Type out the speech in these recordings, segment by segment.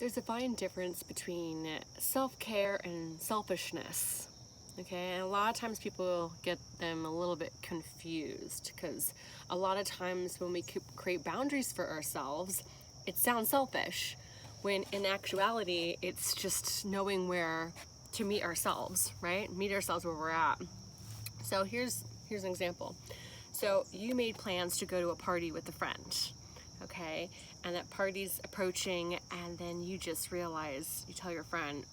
There's a fine difference between self-care and selfishness. Okay, and a lot of times people get them a little bit confused because a lot of times when we create boundaries for ourselves, it sounds selfish, when in actuality, it's just knowing where to meet ourselves, right? Meet ourselves where we're at. So here's an example. So you made plans to go to a party with a friend, okay? And that party's approaching, and then you just realize, you tell your friend,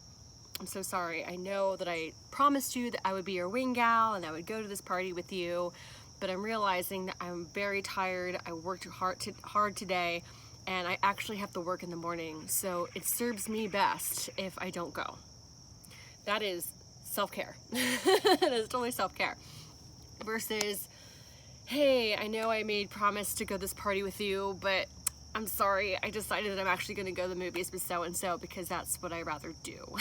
I'm so sorry. I know that I promised you that I would be your wing gal and I would go to this party with you, but I'm realizing that I'm very tired. I worked hard today, and I actually have to work in the morning. So it serves me best if I don't go. That is self-care. That is totally self-care. Versus, hey, I know I made promise to go to this party with you, but I'm sorry, I decided that I'm actually going to go to the movies with so-and-so because that's what I'd rather do.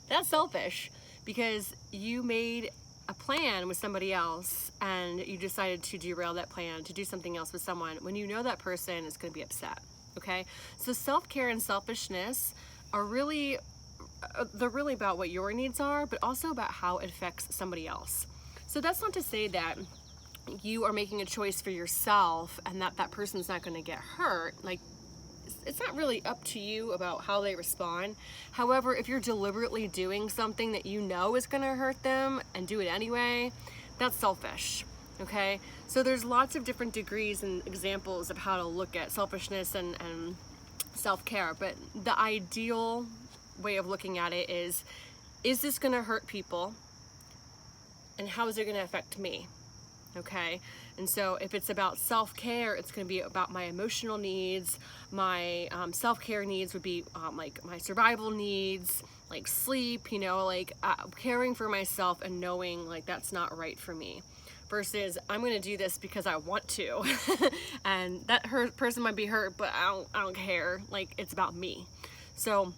That's selfish because you made a plan with somebody else and you decided to derail that plan to do something else with someone when you know that person is going to be upset, okay? So self-care and selfishness are really, they're really about what your needs are, but also about how it affects somebody else. So that's not to say that you are making a choice for yourself and that person's not going to get hurt. Like, it's not really up to you about how they respond. However, if you're deliberately doing something that you know is going to hurt them and do it anyway, that's selfish. Okay, so there's lots of different degrees and examples of how to look at selfishness and self-care, but the ideal way of looking at it is this going to hurt people, and how is it going to affect me? Okay, and so if it's about self-care, it's going to be about my emotional needs. My self-care needs would be like my survival needs, like sleep, like caring for myself and knowing like that's not right for me. Versus I'm going to do this because I want to, and that person might be hurt, but I don't care. Like, it's about me. So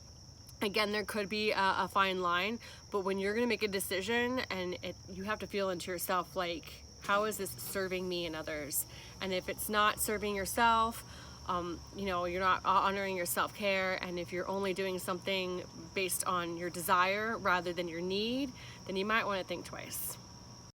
again, there could be a fine line, but when you're going to make a decision, and you have to feel into yourself, like, how is this serving me and others? And if it's not serving yourself, you're not honoring your self-care, and if you're only doing something based on your desire rather than your need, then you might want to think twice.